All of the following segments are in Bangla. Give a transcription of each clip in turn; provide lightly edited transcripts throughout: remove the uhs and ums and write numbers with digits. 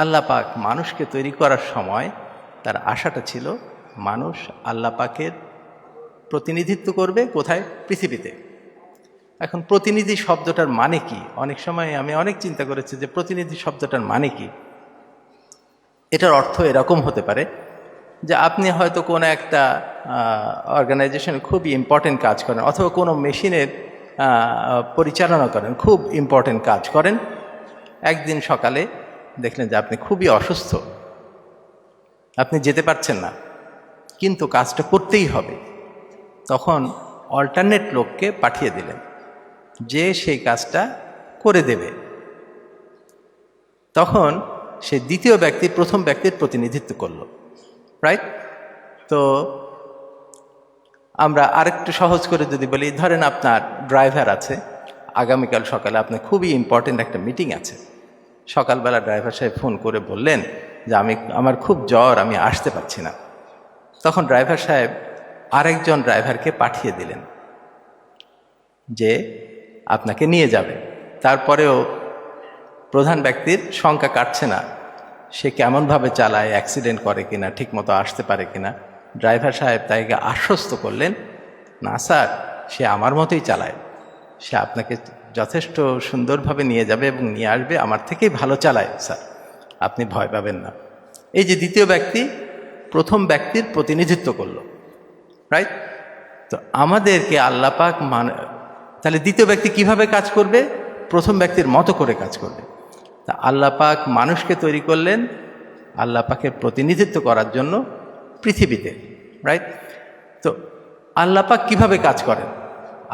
আল্লাহ পাক মানুষকে তৈরি করার সময় তার আশাটা ছিল মানুষ আল্লাহ পাকের প্রতিনিধিত্ব করবে কোথায়? পৃথিবীতে। এখন প্রতিনিধি শব্দটার মানে কি? অনেক সময় আমি অনেক চিন্তা করেছি যে প্রতিনিধি শব্দটার মানে কি। এটার অর্থ এরকম হতে পারে যে আপনি হয়তো কোনো একটা অর্গানাইজেশনে খুব ইম্পর্টেন্ট কাজ করেন, অথবা কোনো মেশিনের পরিচালনা করেন, খুব ইম্পর্টেন্ট কাজ করেন। একদিন সকালে দেখলেন যে আপনি খুবই অসুস্থ, আপনি যেতে পারছেন না, কিন্তু কাজটা করতেই হবে। তখন অল্টারনেট লোককে পাঠিয়ে দিলেন যে সেই কাজটা করে দেবে। তখন সে দ্বিতীয় ব্যক্তি প্রথম ব্যক্তির প্রতিনিধিত্ব করলো, রাইট? তো আমরা আরেকটু সহজ করে যদি বলি, ধরেন আপনার ড্রাইভার আছে, আগামীকাল সকালে আপনার খুবই ইম্পর্টেন্ট একটা মিটিং আছে। সকালবেলা ড্রাইভার সাহেব ফোন করে বললেন যে আমার খুব জ্বর, আমি আসতে পারছি না। তখন ড্রাইভার সাহেব আরেকজন ড্রাইভারকে পাঠিয়ে দিলেন যে আপনাকে নিয়ে যাবে। তারপরেও প্রধান ব্যক্তির সংখ্যা কাটছে না, সে কেমনভাবে চালায়, অ্যাক্সিডেন্ট করে কিনা, ঠিকমতো আসতে পারে কিনা। ড্রাইভার সাহেব তাইকে আশ্বস্ত করলেন, না স্যার, সে আমার মতোই চালায়, সে আপনাকে যথেষ্ট সুন্দরভাবে নিয়ে যাবে এবং নিয়ে আসবে, আমার থেকেই ভালো চালায় স্যার, আপনি ভয় পাবেন না। এই যে দ্বিতীয় ব্যক্তি প্রথম ব্যক্তির প্রতিনিধিত্ব করলো, রাইট? তো আমাদেরকে আল্লাহ পাক তাহলে দ্বিতীয় ব্যক্তি কিভাবে কাজ করবে? প্রথম ব্যক্তির মতো করে কাজ করবে। তা আল্লাহ পাক মানুষকে তৈরি করলেন আল্লাহ পাকের প্রতিনিধিত্ব করার জন্য পৃথিবীতে, রাইট? তো আল্লাহ পাক কিভাবে কাজ করেন?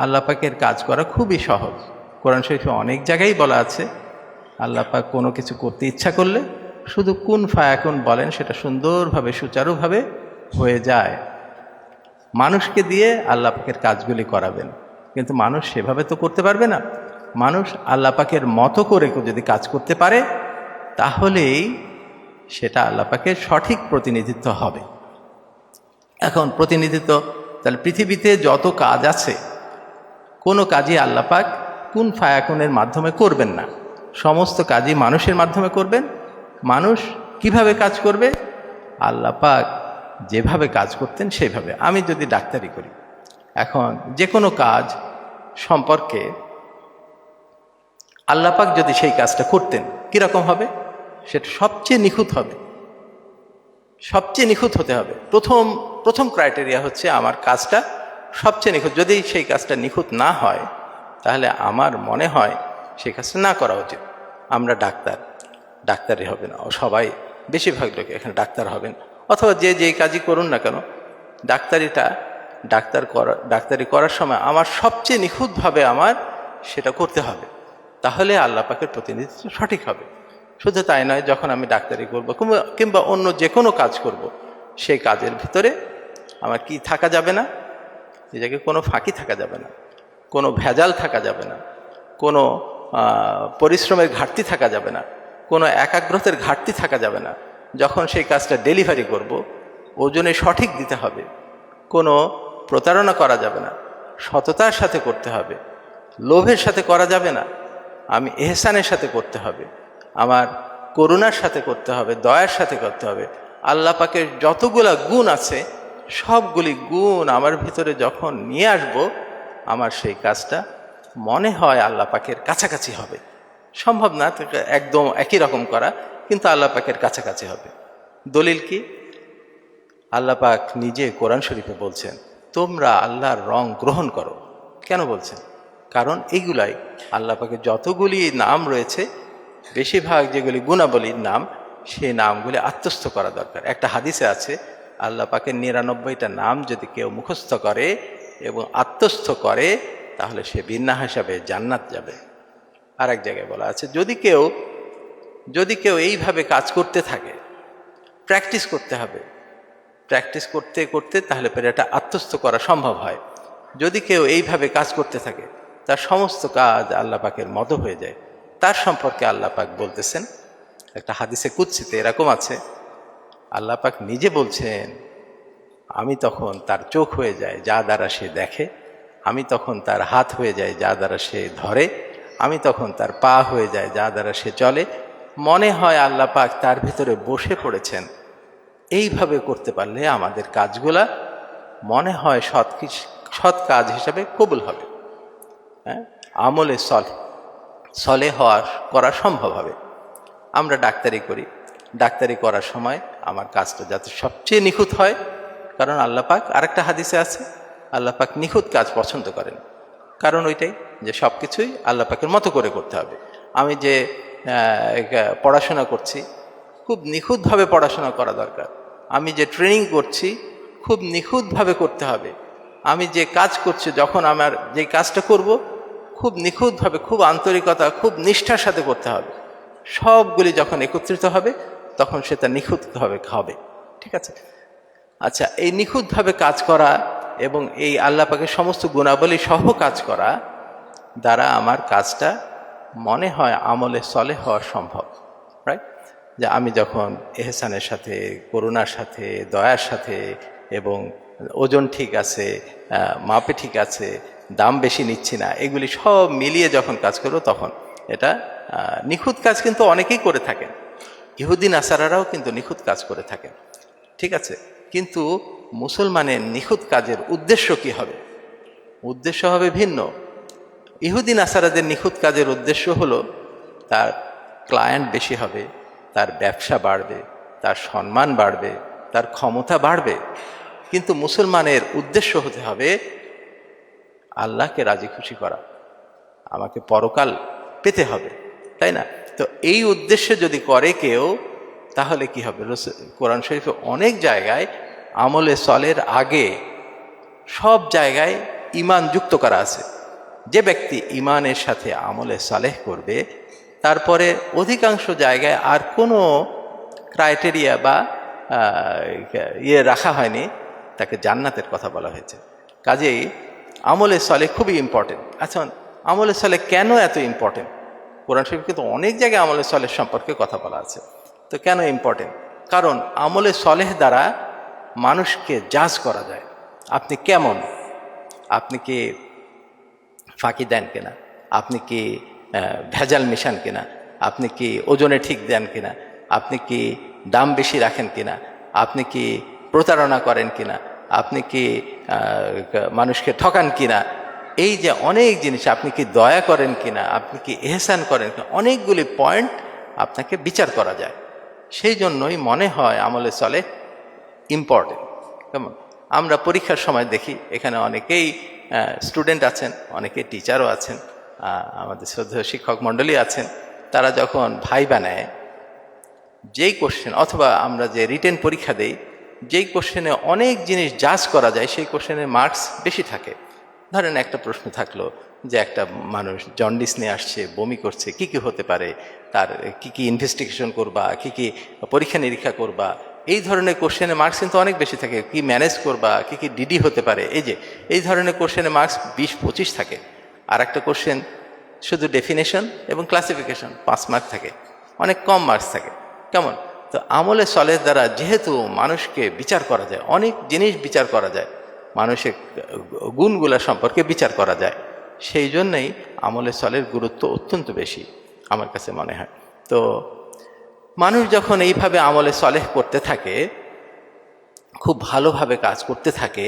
আল্লাহ পাকের কাজ করা খুবই সহজ। কোরআন শরীফে অনেক জায়গায় বলা আছে আল্লাহ পাক কোনো কিছু করতে ইচ্ছা করলে শুধু কুন ফায়াকুন বলেন, সেটা সুন্দরভাবে সুচারুভাবে হয়ে যায়। মানুষকে দিয়ে আল্লাহ পাকের কাজগুলি করাবেন, কিন্তু মানুষ সেভাবে তো করতে পারবে না। মানুষ আল্লাহ পাকের মতো করে যদি কাজ করতে পারে, তাহলেই সেটা আল্লাহ পাকের সঠিক প্রতিনিধিত্ব হবে। এখন প্রতিনিধিত্ব, তাহলে পৃথিবীতে যত কাজ আছে কোনো কাজই আল্লাহ পাক কুন ফায়াকুনের মাধ্যমে করবেন না, সমস্ত কাজই মানুষের মাধ্যমে করবেন। মানুষ কিভাবে কাজ করবে? আল্লাহ পাক যেভাবে কাজ করতেন সেভাবে। আমি যদি ডাক্তারি করি, এখন যে কোনো কাজ সম্পর্কে আল্লাহ পাক যদি সেই কাজটা করতেন, কীরকম হবে? সেটা সবচেয়ে নিখুঁত হবে, সবচেয়ে নিখুঁত হতে হবে। প্রথম ক্রাইটেরিয়া হচ্ছে আমার কাজটা সবচেয়ে নিখুঁত। যদি সেই কাজটা নিখুঁত না হয়, তাহলে আমার মনে হয় সেই কাজটা না করা উচিত। আমরা ডাক্তারই হবে না, সবাই বেশিরভাগ লোক এখানে ডাক্তার হবেন, অথবা যেই কাজই করুন না কেন, ডাক্তারি করার সময় আমার সবচেয়ে নিখুঁতভাবে আমার সেটা করতে হবে, তাহলে আল্লাহ পাকের প্রতিনিধিত্ব সঠিক হবে। শুধু তাই নয়, যখন আমি ডাক্তারি করব কিংবা অন্য যে কোনো কাজ করব, সেই কাজের ভিতরে আমার কি থাকা যাবে না? এই জায়গায় কোনো ফাঁকি থাকা যাবে না, কোনো ভেজাল থাকা যাবে না, কোনো পরিশ্রমের ঘাটতি থাকা যাবে না, কোনো একাগ্রতার ঘাটতি থাকা যাবে না। যখন সেই কাজটা ডেলিভারি করব, ওজনে সঠিক দিতে হবে, কোনো প্রতারণা করা যাবে না, সততার সাথে করতে হবে, লোভের সাথে করা যাবে না, আমি এহসানের সাথে করতে হবে, আমার করুণার সাথে করতে হবে, দয়ার সাথে করতে হবে। আল্লাহ পাকের যতগুলা গুণ আছে, সবগুলি গুণ আমার ভিতরে যখন নিয়ে আসব, আমার সেই কাজটা মনে হয় আল্লাহ পাকের কাছাকাছি হবে। সম্ভব না একদম একই রকম করা, কিন্তু আল্লাহ পাকের কাছাকাছি হবে। দলিল কি? আল্লাহ পাক নিজে কোরআন শরীফে বলছেন, তোমরা আল্লাহর রং গ্রহণ করো। কেন বলছেন? কারণ এইগুলাই আল্লাহ পাকের যতগুলি নাম রয়েছে, বেশিরভাগ যেগুলি গুণাবলীর নাম, সেই নামগুলি আত্মস্থ করা দরকার। একটা হাদিসে আছে, আল্লাহ পাকের 99টা নাম যদি কেউ মুখস্থ করে এবং আত্মস্থ করে, তাহলে সে বিনা হিসাবে জান্নাত যাবে। আর এক জায়গায় বলা আছে, যদি কেউ এইভাবে কাজ করতে থাকে, প্র্যাকটিস করতে হবে, প্র্যাকটিস করতে করতে তাহলে পরে এটা আত্মস্থ করা সম্ভব হয়। যদি কেউ এইভাবে কাজ করতে থাকে, তার সমস্ত কাজ আল্লাহ পাকের মতো হয়ে যায়। তার সম্পর্কে আল্লাহ পাক বলতেছেন, একটা হাদিসে কুদসিতে এরকম আছে, আল্লাহ পাক নিজে বলছেন, আমি তখন তার চোখ হয়ে যায় যা দ্বারা সে দেখে, আমি তখন তার হাত হয়ে যায় যা দ্বারা সে ধরে, আমি তখন তার পা হয়ে যায় যা দ্বারা সে চলে, মনে হয় আল্লাহ পাক তার ভিতরে বসে পড়েছেন। এইভাবে করতে পারলে আমাদের কাজগুলা মনে হয় সৎ কাজ হিসাবে কবুল হবে। হ্যাঁ, আমলে সলে করা সম্ভব হবে। আমরা ডাক্তারি করি, ডাক্তারি করার সময় আমার কাজটা যাতে সবচেয়ে নিখুঁত হয়, কারণ আল্লাহ পাক আরেকটা হাদিসে আছে আল্লাহ পাক নিখুঁত কাজ পছন্দ করেন। কারণ ওইটাই যে সব কিছুই আল্লাহ পাকের মতো করে করতে হবে। আমি যে পড়াশোনা করছি, খুব নিখুঁতভাবে পড়াশোনা করা দরকার। আমি যে ট্রেনিং করছি, খুব নিখুঁতভাবে করতে হবে। আমি যে কাজ করছি, যখন আমার যে কাজটা করব, খুব নিখুঁতভাবে, খুব আন্তরিকতা, খুব নিষ্ঠার সাথে করতে হবে। সবগুলি যখন একত্রিত হবে তখন সেটা নিখুঁতভাবে হবে। ঠিক আছে? আচ্ছা, এই নিখুঁতভাবে কাজ করা এবং এই আল্লাহ পাকের সমস্ত গুণাবলী সহ কাজ করা দ্বারা আমার কাজটা মনে হয় আমলে সলে হওয়া সম্ভব। রাইট? যে আমি যখন এহসানের সাথে, করুণার সাথে, দয়ার সাথে, এবং ওজন ঠিক আছে, মাপে ঠিক আছে, দাম বেশি নিচ্ছি না, এগুলি সব মিলিয়ে যখন কাজ করবো তখন এটা নিখুঁত কাজ কিন্তু অনেকেই করে থাকেন। ইহুদি নাসারারাও কিন্তু নিখুঁত কাজ করে থাকেন। ঠিক আছে? কিন্তু মুসলমানের নিখুঁত কাজের উদ্দেশ্য কি হবে? উদ্দেশ্য হবে ভিন্ন। ইহুদি নাসারাদের নিখুঁত কাজের উদ্দেশ্য হলো তার ক্লায়েন্ট বেশি হবে, তার ব্যবসা বাড়বে, তার সম্মান বাড়বে, তার ক্ষমতা বাড়বে। কিন্তু মুসলমানের উদ্দেশ্য হতে হবে আল্লাহকে রাজি খুশি করা, আমাকে পরকাল পেতে হবে, তাই না? তো এই উদ্দেশ্যে যদি করে কেউ, তাহলে কি হবে? কোরআন শরীফে অনেক জায়গায় আমলে সলের আগে সব জায়গায় ঈমান যুক্ত করা আছে। যে ব্যক্তি ঈমানের সাথে আমলে সালেহ করবে, তারপরে অধিকাংশ জায়গায় আর কোনো ক্রাইটেরিয়া বা রাখা হয়নি, তাকে জান্নাতের কথা বলা হয়েছে। কাজেই আমলে সালেহ খুবই ইম্পর্টেন্ট। আচ্ছা, আমলে সালেহ কেন এত ইম্পর্টেন্ট? কোরআন শরীফ কিন্তু অনেক জায়গায় আমলে সলেহ সম্পর্কে কথা বলা আছে। তো কেন ইম্পর্টেন্ট? কারণ আমলে সলেহ দ্বারা মানুষকে জাজ করা যায়। আপনি কেমন, আপনি কি ফাঁকি দেন কিনা, আপনি কি ভেজাল মিশান কিনা, আপনি কি ওজনে ঠিক দেন কিনা, আপনি কি দাম বেশি রাখেন কিনা, আপনি কি প্রতারণা করেন কিনা, আপনি কি মানুষকে ঠকান কিনা, এই যে অনেক জিনিস, আপনি কি দয়া করেন কিনা, আপনি কি এহসান করেন কিনা, অনেকগুলি পয়েন্ট আপনাকে বিচার করা যায়। সেই জন্যই মনে হয় আমলে চলে ইম্পর্টেন্ট। কেমন? আমরা পরীক্ষার সময় দেখি এখানে অনেকেই স্টুডেন্ট আছেন, অনেকে টিচারও আছেন, আমাদের শ্রদ্ধেয় শিক্ষক মণ্ডলী আছেন। তারা যখন ভাইবা নেয়, যেই কোশ্চেন, অথবা আমরা যে রিটেন পরীক্ষা দেই, যেই কোশ্চেনে অনেক জিনিস জাজ করা যায়, সেই কোশ্চেনে মার্কস বেশি থাকে। ধরেন একটা প্রশ্ন থাকলো যে একটা মানুষ জন্ডিস নিয়ে আসছে, বমি করছে, কি কি হতে পারে, তার কি কি ইনভেস্টিগেশন করবা, কি কি পরীক্ষা নিরীক্ষা করবা, এই ধরনের কোশ্চেনে মার্কস কিন্তু অনেক বেশি থাকে। কি ম্যানেজ করবা, কি কি ডিডি হতে পারে, এই ধরনের কোশ্চেনে মার্কস 20-25 থাকে। আর একটা কোশ্চেন শুধু ডেফিনেশন এবং ক্লাসিফিকেশন 5 মার্ক থাকে, অনেক কম মার্কস থাকে। কেমন? তো আমলে সলের দ্বারা যেহেতু মানুষকে বিচার করা যায়, অনেক জিনিস বিচার করা যায়, মানুষের গুণগুলা সম্পর্কে বিচার করা যায়, সেই জন্যই আমলে সলের গুরুত্ব অত্যন্ত বেশি আমার কাছে মনে হয়। তো মানুষ যখন এইভাবে আমলে সলেহ করতে থাকে, খুব ভালোভাবে কাজ করতে থাকে,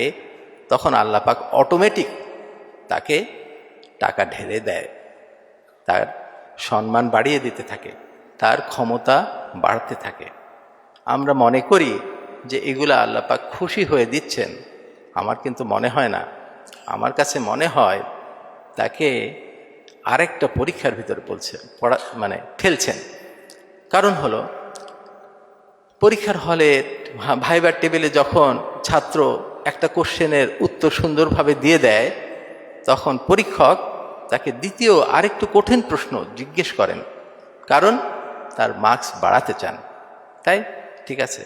তখন আল্লাহ পাক অটোমেটিক তাকে টাকা ঢেলে দেয়, তার সম্মান বাড়িয়ে দিতে থাকে, তার ক্ষমতা বাড়তে থাকে। আমরা মনে করি যে এগুলো আল্লাহ পাক খুশি হয়ে দিচ্ছেন, আমার কিন্তু মনে হয় না। আমার কাছে মনে হয় তাকে আরেকটা পরীক্ষার ভিতরে ফেলছেন। কারণ হলো, পরীক্ষার হলে ভাইবার টেবিলে যখন ছাত্র একটা কোশ্চেনের উত্তর সুন্দরভাবে দিয়ে দেয়, তখন পরীক্ষক তাকে দ্বিতীয় আরেকটু কঠিন প্রশ্ন জিজ্ঞেস করেন, কারণ তার মার্কস বাড়াতে চান। তাই? ঠিক আছে,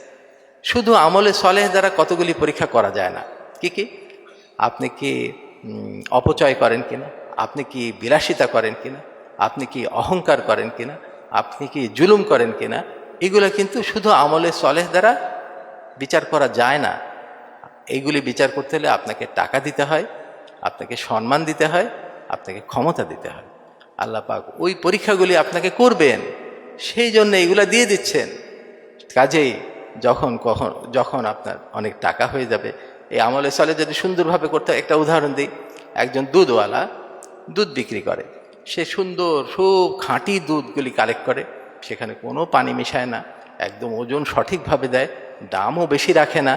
শুধু আমলে সলেহ দ্বারা কতগুলি পরীক্ষা করা যায় না। কি কি? আপনি কি অপচয় করেন কিনা, আপনি কি বিলাসিতা করেন কিনা, আপনি কি অহংকার করেন কিনা, আপনি কি জুলুম করেন কিনা, এগুলো কিন্তু শুধু আমলে সলেহ দ্বারা বিচার করা যায় না। এইগুলি বিচার করতে হলে আপনাকে টাকা দিতে হয়, আপনাকে সম্মান দিতে হয়, আপনাকে ক্ষমতা দিতে হয়। আল্লাহ পাক ওই পরীক্ষাগুলি আপনাকে করবেন, সেই জন্য এগুলা দিয়ে দিচ্ছেন। কাজেই যখন আপনার অনেক টাকা হয়ে যাবে, এই আমলে সালে যদি সুন্দরভাবে করতে হয়। একটা উদাহরণ দিই, একজন দুধওয়ালা দুধ বিক্রি করে, সে সুন্দর খুব খাঁটি দুধগুলি কালেক্ট করে, সেখানে কোনো পানি মিশায় না, একদম ওজন সঠিকভাবে দেয়, দামও বেশি রাখে না,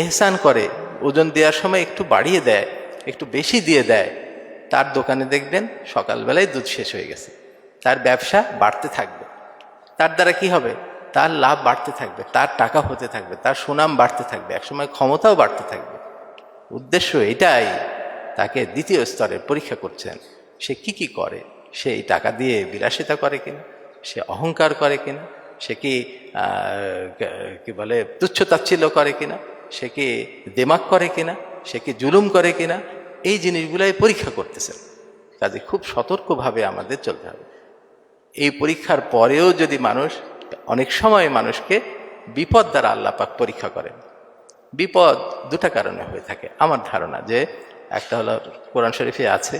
এহসান করে, ওজন দেওয়ার সময় একটু বাড়িয়ে দেয়, একটু বেশি দিয়ে দেয়। তার দোকানে দেখবেন সকালবেলায় দুধ শেষ হয়ে গেছে, তার ব্যবসা বাড়তে থাকবে। তার দ্বারা কি হবে? তার লাভ বাড়তে থাকবে, তার টাকা হতে থাকবে, তার সুনাম বাড়তে থাকবে, একসময় ক্ষমতাও বাড়তে থাকবে। উদ্দেশ্য এটাই। তাকে দ্বিতীয় স্তরের পরীক্ষা করছেন, সে কি করে, সে এই টাকা দিয়ে বিলাসিতা করে কিনা, সে অহংকার করে কিনা, সে কি বলে তুচ্ছতাচ্ছিল্য করে কিনা, সে কি দেমাক করে কিনা, সে কি জুলুম করে কিনা, এই জিনিসগুলাই পরীক্ষা করতেছেন। কাজে খুব সতর্কভাবে আমাদের চলতে হবে। এই পরীক্ষার পরেও যদি অনেক সময় মানুষকে বিপদ দ্বারা আল্লাহ পাক পরীক্ষা করেন। বিপদ দুটা কারণে হয়ে থাকে আমার ধারণা, যে একটা হলো কোরআন শরীফে আছে,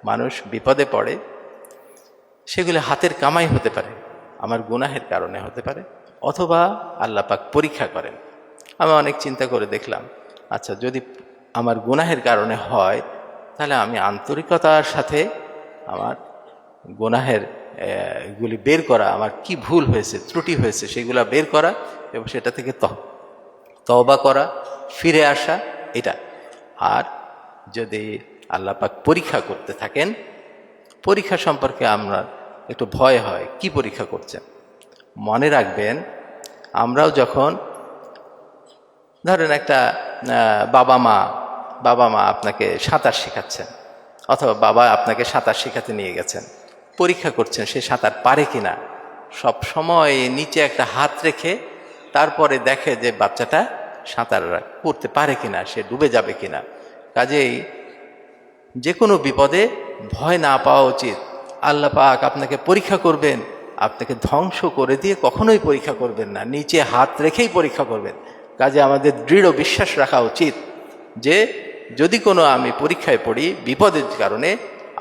মানুষ বিপদে পড়ে, সেগুলো হাতের কামাই হতে পারে, আমার গুনাহের কারণে হতে পারে, অথবা আল্লাহ পাক পরীক্ষা করেন। আমি অনেক চিন্তা করে দেখলাম, আচ্ছা যদি আমার গুনাহের কারণে হয়, তাহলে আমি আন্তরিকতার সাথে আমার গুনাহের গুলি বের করা, আমার কি ভুল হয়েছে, ত্রুটি হয়েছে, সেগুলা বের করা এবং সেটা থেকে তওবা করা, ফিরে আসা, এটা। আর যদি আল্লাহ পাক পরীক্ষা করতে থাকেন, পরীক্ষা সম্পর্কে আমরা একটু ভয় হয়, কি পরীক্ষা করছেন। মনে রাখবেন, আমরাও যখন ধরেন একটা বাবা মা আপনাকে সাঁতার শেখাচ্ছেন, অথবা বাবা আপনাকে সাঁতার শেখাতে নিয়ে গেছেন, পরীক্ষা করছেন সে সাঁতার পারে কিনা। সব সময় নিচে একটা হাত রেখে তারপরে দেখে যে বাচ্চাটা সাঁতার করতে পারে কিনা, সে ডুবে যাবে কিনা। কাজেই যে কোনো বিপদে ভয় না পাওয়া উচিত। আল্লাহ পাক আপনাকে পরীক্ষা করবেন, আপনাকে ধ্বংস করে দিয়ে কখনোই পরীক্ষা করবেন না, নিচে হাত রেখেই পরীক্ষা করবেন। কাজে আমাদের দৃঢ় বিশ্বাস রাখা উচিত যে যদি কোনো আমি পরীক্ষায় পড়ি বিপদের কারণে,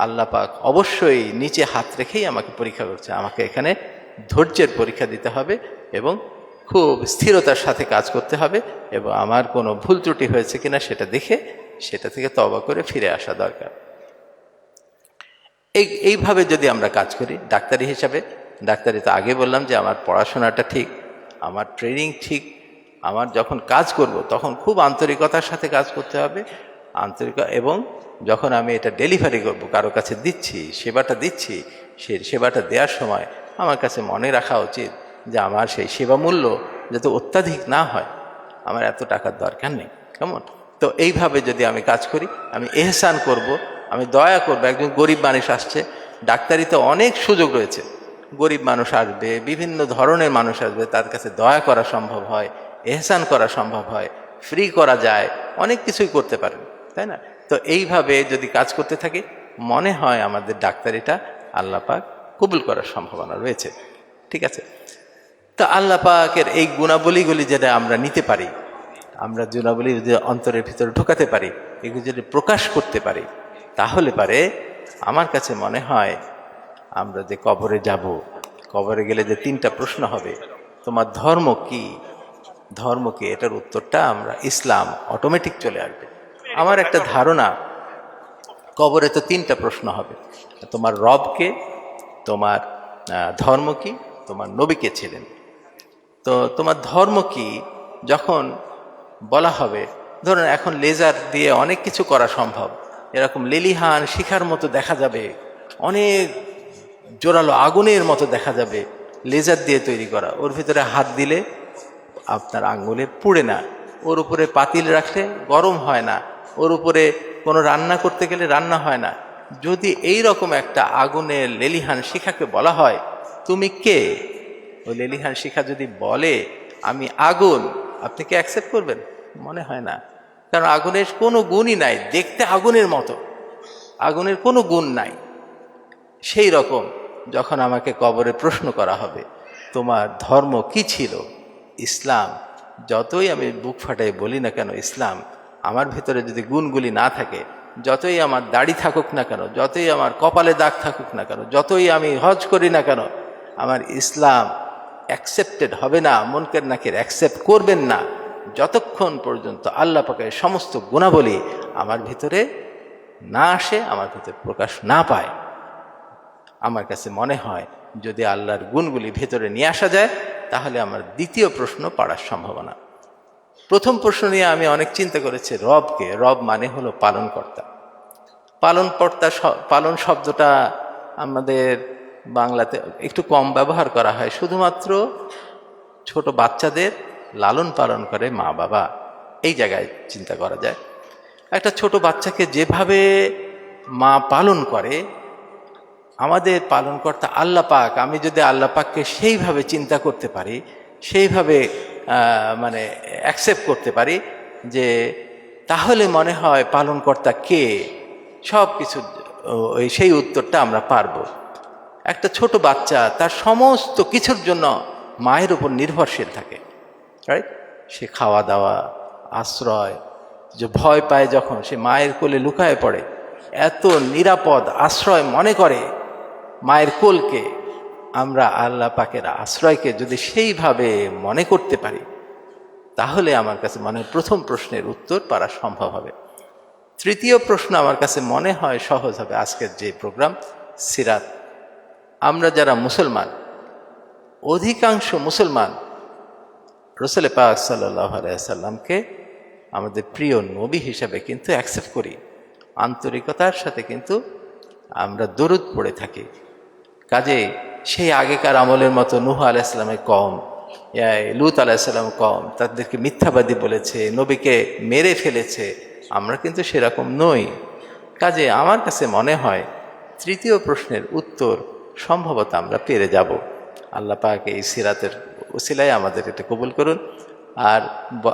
আল্লাহ পাক অবশ্যই নিচে হাত রেখেই আমাকে পরীক্ষা করছে। আমাকে এখানে ধৈর্যের পরীক্ষা দিতে হবে এবং খুব স্থিরতার সাথে কাজ করতে হবে, এবং আমার কোনো ভুল ত্রুটি হয়েছে কিনা সেটা দেখে সেটা থেকে তওবা করে ফিরে আসা দরকার। এইভাবে যদি আমরা কাজ করি ডাক্তারি হিসাবে, ডাক্তারি তো আগে বললাম যে আমার পড়াশোনাটা ঠিক, আমার ট্রেনিং ঠিক, আমার যখন কাজ করব তখন খুব আন্তরিকতার সাথে কাজ করতে হবে, এবং যখন আমি এটা ডেলিভারি করব, কারো কাছে দিচ্ছি, সেবাটা দিচ্ছি, সেই সেবাটা দেওয়ার সময় আমার কাছে মনে রাখা উচিত যে আমার সেই সেবা মূল্য যাতে অত্যাধিক না হয়, আমার এত টাকার দরকার নেই, কেমন। তো এইভাবে যদি আমি কাজ করি, আমি এহসান করব, আমি দয়া করব। একজন গরিব মানুষ আসছে, ডাক্তারিতে অনেক সুযোগ রয়েছে, গরিব মানুষ আসবে, বিভিন্ন ধরনের মানুষ আসবে, তার কাছে দয়া করা সম্ভব হয়, এহসান করা সম্ভব হয়, ফ্রি করা যায়, অনেক কিছুই করতে পারেন, তাই না? তো এইভাবে যদি কাজ করতে থাকি, মনে হয় আমাদের ডাক্তারিটা আল্লাহ পাক কবুল করার সম্ভাবনা রয়েছে। ঠিক আছে, তা আল্লাহ পাকের এই গুণাবলীগুলি যেটা আমরা নিতে পারি, আমরা গুণাবলী যদি অন্তরের ভিতরে ঢোকাতে পারি, এগুলো যদি প্রকাশ করতে পারি, তাহলে পারে আমার কাছে মনে হয় আমরা যে কবরে যাব, কবরে গেলে যে তিনটা প্রশ্ন হবে, তোমার ধর্ম কি, ধর্ম কি, এটার উত্তরটা আমরা ইসলাম অটোমেটিক চলে আসবে। আমার একটা ধারণা, কবরে তো তিনটা প্রশ্ন হবে, তোমার রবকে, তোমার ধর্ম কি, তোমার নবী কে ছিলেন। তো তোমার ধর্ম কি যখন বলা হবে, ধরুন এখন লেজার দিয়ে অনেক কিছু করা সম্ভব, এরকম লেলিহান শিখার মতো দেখা যাবে, অনেক জোরালো আগুনের মতো দেখা যাবে, লেজার দিয়ে তৈরি করা, ওর ভিতরে হাত দিলে আপনার আঙ্গুলে পুড়ে না, ওর উপরে পাতিল রাখলে গরম হয় না, ওর উপরে কোনো রান্না করতে গেলে রান্না হয় না। যদি এই রকম একটা আগুনের লেলিহান শিখাকে বলা হয় তুমি কে, ওই লেলিহান শিখা যদি বলে আমি আগুন, আপনি কি অ্যাকসেপ্ট করবেন? মনে হয় না, কারণ আগুনের কোনো গুণই নাই, দেখতে আগুনের মতো, আগুনের কোনো গুণ নাই। সেই রকম যখন আমাকে কবরে প্রশ্ন করা হবে তোমার ধর্ম কি ছিল, ইসলাম, যতই আমি বুক ফাটাই বলি না কেন ইসলাম, আমার ভিতরে যদি গুণগুলি না থাকে, যতই আমার দাড়ি থাকুক না কেন, যতই আমার কপালে দাগ থাকুক না কেন, যতই আমি হজ করি না কেন, আমার ইসলাম অ্যাকসেপ্টেড হবে না, মুনকার নাকির অ্যাকসেপ্ট করবেন না যতক্ষণ পর্যন্ত আল্লাহ পাকের সমস্ত গুণাবলী আমার ভিতরে না আসে, আমার ভিতরে প্রকাশ না পায়। আমার কাছে মনে হয় যদি আল্লাহর গুণগুলি ভেতরে নিয়ে আসা যায় তাহলে আমার দ্বিতীয় প্রশ্ন পাড়ার সম্ভাবনা। প্রথম প্রশ্ন নিয়ে আমি অনেক চিন্তা করেছি রবকে। রব মানে হলো পালনকর্তা। পালন শব্দটা আমাদের বাংলাতে একটু কম ব্যবহার করা হয়, শুধুমাত্র ছোট বাচ্চাদের লালন পালন করে মা বাবা, এই জায়গায় চিন্তা করা যায়। একটা ছোট বাচ্চাকে যেভাবে মা পালন করে, আমাদের পালনকর্তা আল্লাহ পাক, আমি যদি আল্লাহ পাককে সেইভাবে চিন্তা করতে পারি, সেইভাবে মানে অ্যাকসেপ্ট করতে পারি, যে তাহলে মনে হয় পালনকর্তা কে, সব কিছু সেই উত্তরটা আমরা পারবো। একটা ছোট বাচ্চা তার সমস্ত কিছুর জন্য মায়ের উপর নির্ভরশীল থাকে, রাইট? সে খাওয়া দাওয়া, আশ্রয়, যে ভয় পায় যখন সে মায়ের কোলে লুকায় পড়ে, এত নিরাপদ আশ্রয় মনে করে মায়ের কোলকে। আমরা আল্লাহ পাকের আশ্রয়কে যদি সেইভাবে মনে করতে পারি তাহলে আমার কাছে মনে হয় প্রথম প্রশ্নের উত্তর পারা সম্ভব হবে। তৃতীয় প্রশ্ন আমার কাছে মনে হয় সহজ হবে। আজকের যে প্রোগ্রাম সিরাত, আমরা যারা মুসলমান, অধিকাংশ মুসলমান রাসূল পাক সাল্লাল্লাহু আলাইহি সাল্লামকে আমাদের প্রিয় নবী হিসাবে কিন্তু অ্যাকসেপ্ট করি, আন্তরিকতার সাথে কিন্তু আমরা দরুদ পড়ে থাকি। কাজে সেই আগেকার আমলের মতো নূহ আলাইহিস সালামের কওম, লূত আলাইহিস সালাম কওম তাদেরকে মিথ্যাবাদী বলেছে, নবীকে মেরে ফেলেছে, আমরা কিন্তু সেরকম নই। কাজে আমার কাছে মনে হয় তৃতীয় প্রশ্নের উত্তর সম্ভবত আমরা পেরে যাব। আল্লাহ পাক এই সিরাতের উসিলায় আমাদের এটা কবুল করুন। আর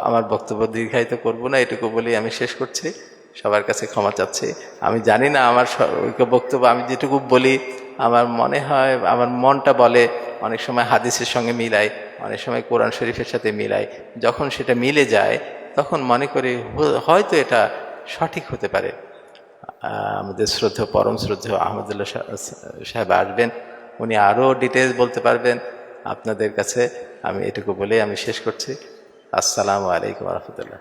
আমার বক্তব্য দীর্ঘায়িত করব না, এটুকু বলেই আমি শেষ করছি। সবার কাছে ক্ষমা চাচ্ছি। আমি জানি না আমার বক্তব্য, আমি যেটুকু বলি আমার মনে হয়, আমার মনটা বলে, অনেক সময় হাদিসের সঙ্গে মিলাই, অনেক সময় কোরআন শরীফের সাথে মিলাই। যখন সেটা মিলে যায় তখন মনে করি হয়তো এটা সঠিক হতে পারে। আমাদের শ্রদ্ধেয়, পরম শ্রদ্ধেয় আহমদুল্লাহ সাহেব আসবেন, উনি আরও ডিটেলস বলতে পারবেন আপনাদের কাছে। আমি এটুকু বলে আমি শেষ করছি। আসসালামু আলাইকুম ওয়া রাহমাতুল্লাহ।